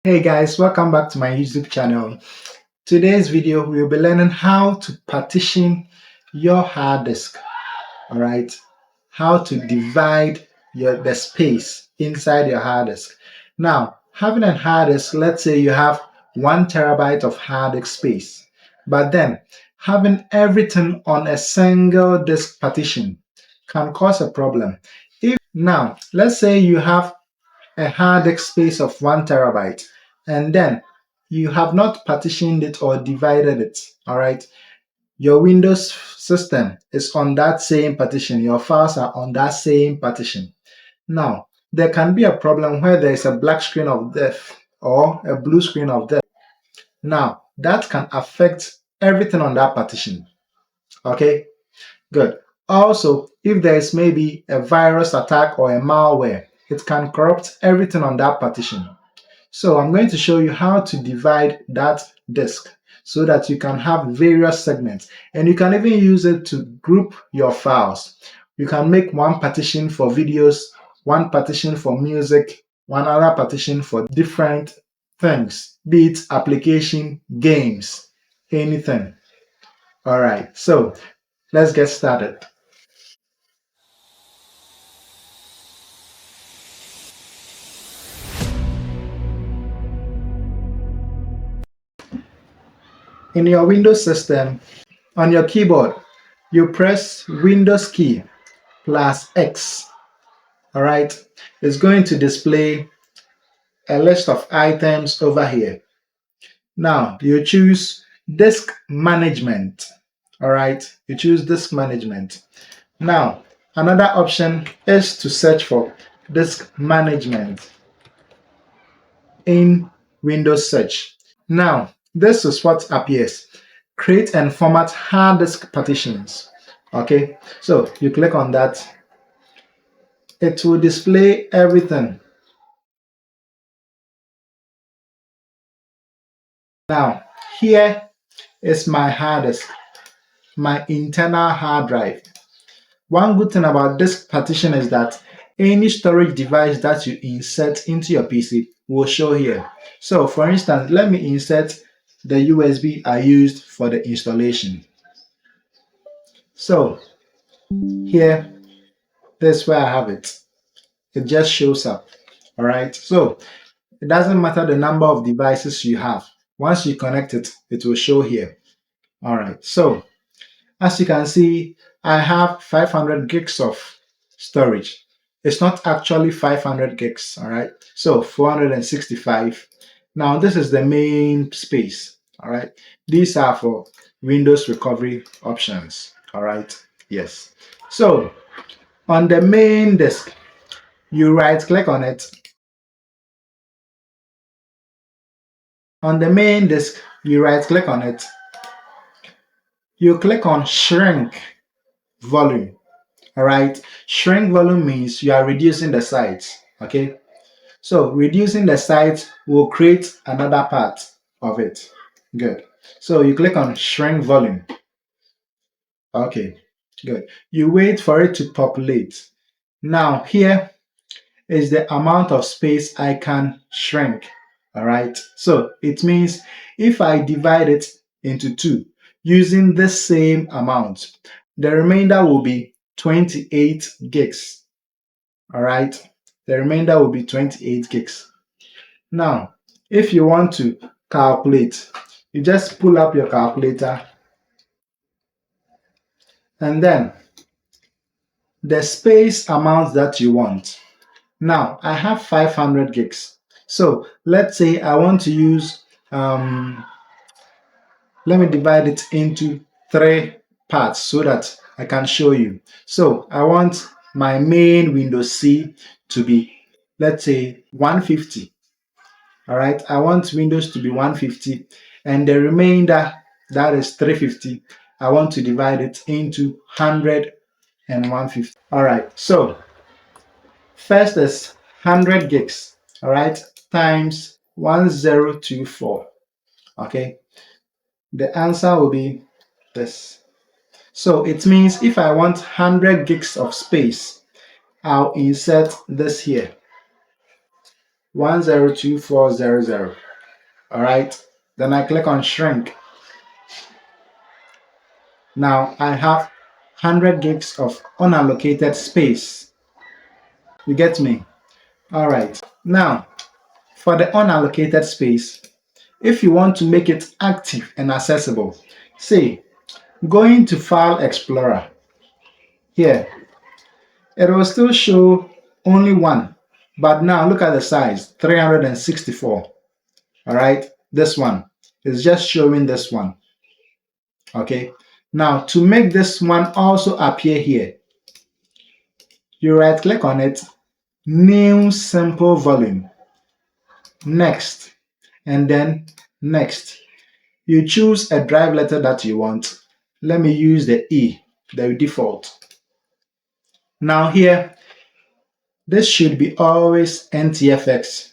Hey guys, welcome back to my YouTube channel. Today's video we will be learning how to partition your hard disk. All right, how to divide the space inside your hard disk. Now, having a hard disk, let's say you have 1 terabyte of hard disk space, but then having everything on a single disk partition can cause a problem. If now, let's say you have a hard disk space of 1 terabyte, and then you have not partitioned it or divided it. All right, your Windows system is on that same partition, your files are on that same partition. Now, there can be a problem where there is a black screen of death or a blue screen of death. Now, that can affect everything on that partition. Okay, good. Also, if there is maybe a virus attack or a malware, it can corrupt everything on that partition. So I'm going to show you how to divide that disk so that you can have various segments, and you can even use it to group your files. You can make one partition for videos, one partition for music, one other partition for different things, be it application, games, anything. All right, so let's get started. In your Windows system, on your keyboard, you press Windows key plus X. All right, it's going to display a list of items over here. Now you choose disk management. All right, you choose disk management. Now another option is to search for disk management in Windows search. Now this is what appears: create and format hard disk partitions. Okay, so you click on that, it will display everything. Now, here is my hard disk, my internal hard drive. One good thing about disk partition is that any storage device that you insert into your PC will show here. So, for instance, let me insert the USB I used for the installation. So, here, this is where I have it. It just shows up. All right. So, it doesn't matter the number of devices you have. Once you connect it, it will show here. All right. So, as you can see, I have 500 gigs of storage. It's not actually 500 gigs, all right? So 465. Now, this is the main space, all right? These are for Windows recovery options, all right? Yes. So on the main disk, you right click on it. On the main disk, you right click on it. You click on shrink volume. All right, shrink volume means you are reducing the size. Okay, so reducing the size will create another part of it. Good. So you click on shrink volume. Okay, good. You wait for it to populate. Now here is the amount of space I can shrink. All right, so it means if I divide it into two using the same amount, the remainder will be 28 gigs. All right, the remainder will be 28 gigs. Now, if you want to calculate, you just pull up your calculator and then the space amount that you want. Now, I have 500 gigs. So let's say I want to use, let me divide it into 3 parts so that I can show you. So I want my main Windows C to be, let's say, 150. All right, I want Windows to be 150, and the remainder, that is 350, I want to divide it into 100 and 150. All right, so first is 100 gigs, all right, times 1024. Okay, the answer will be this. So it means if I want 100 gigs of space, I'll insert this here. 102400. All right. Then I click on shrink. Now I have 100 gigs of unallocated space. You get me? All right. Now for the unallocated space, if you want to make it active and accessible, say going to File Explorer here, it will still show only one, but now look at the size, 364. All right, this one is just showing this one. Okay, now to make this one also appear here, you right click on it, new simple volume, next, and then next. You choose a drive letter that you want. Let me use the E, the default. Now here, this should be always NTFX.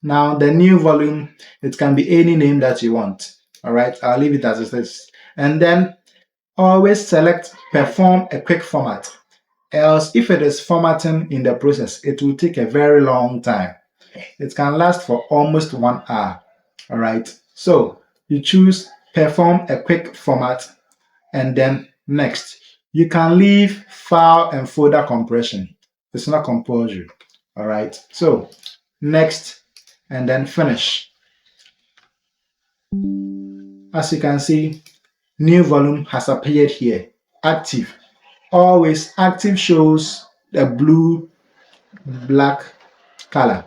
Now the new volume, it can be any name that you want. All right, I'll leave it as it is. And then always select perform a quick format. Else, if it is formatting in the process, it will take a very long time. It can last for almost 1 hour. All right, so you choose perform a quick format and then next. You can leave file and folder compression. It's not compulsory. All right, so next and then finish. As you can see, new volume has appeared here, active. Always active shows the blue black color.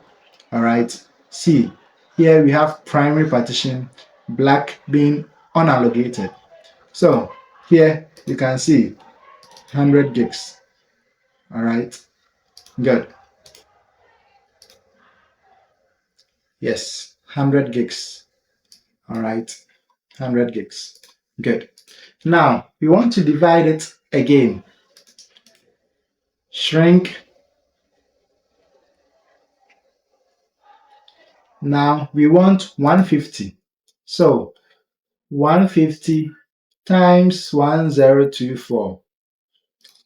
All right, see here we have primary partition, black being unallocated. So here you can see 100 gigs. All right, good. Yes, 100 gigs. All right, 100 gigs. Good. Now we want to divide it again. Shrink. Now we want 150. So 150 times 1024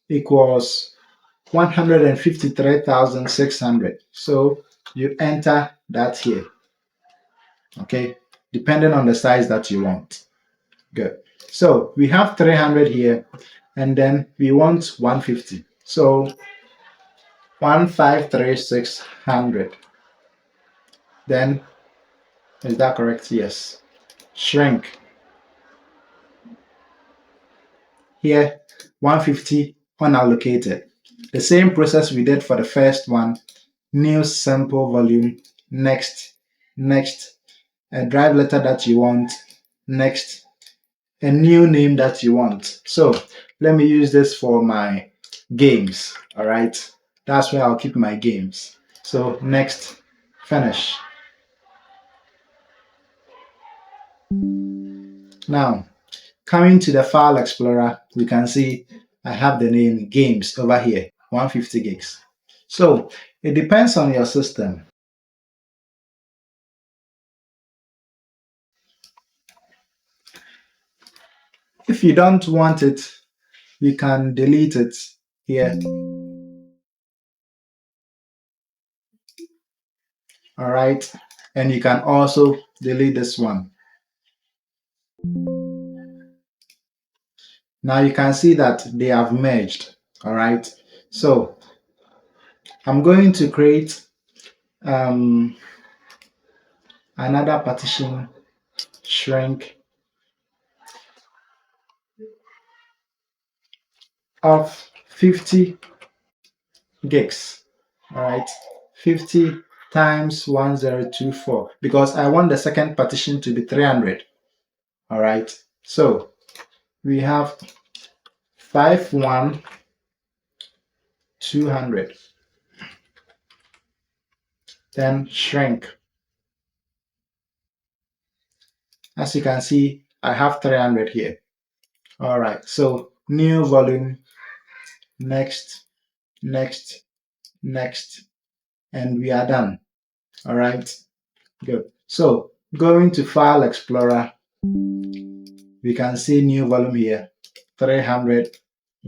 equals 153,600. So you enter that here. Okay, depending on the size that you want. Good. So we have 300 here, and then we want 150. So 153,600. Then, is that correct? Yes. Shrink. Here, 150 unallocated. The same process we did for the first one. New sample volume. Next. Next. A drive letter that you want. Next. A new name that you want. So let me use this for my games. All right. That's where I'll keep my games. So next, finish. Now, coming to the File Explorer, you can see I have the name Games over here, 150 gigs. So it depends on your system. If you don't want it, you can delete it here. All right. And you can also delete this one. Now you can see that they have merged. All right. So I'm going to create another partition, shrink of 50 gigs. All right. 50 times 1024 because I want the second partition to be 300. All right. So we have 51,200. Then shrink. As you can see, I have 300 here. All right. So new volume, next, next, next, and we are done. All right. Good. So going to File Explorer, we can see new volume here, 300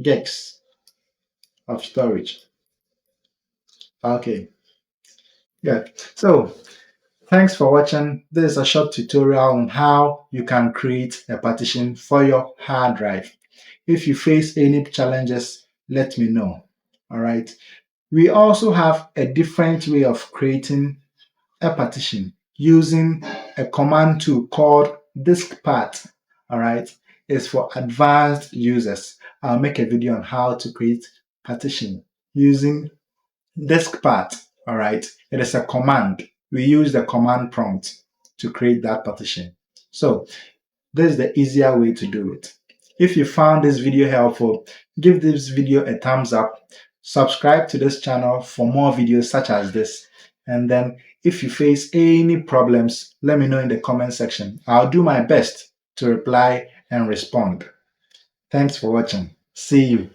gigs of storage. Okay. Good. So thanks for watching. This is a short tutorial on how you can create a partition for your hard drive. If you face any challenges, let me know. All right. We also have a different way of creating a partition using a command tool called diskpart. All right. It's for advanced users. I'll make a video on how to create partition using diskpart. All right. It is a command. We use the command prompt to create that partition. So this is the easier way to do it. If you found this video helpful, give this video a thumbs up, subscribe to this channel for more videos such as this, and then if you face any problems, let me know in the comment section. I'll do my best to reply and respond. Thanks for watching. See you.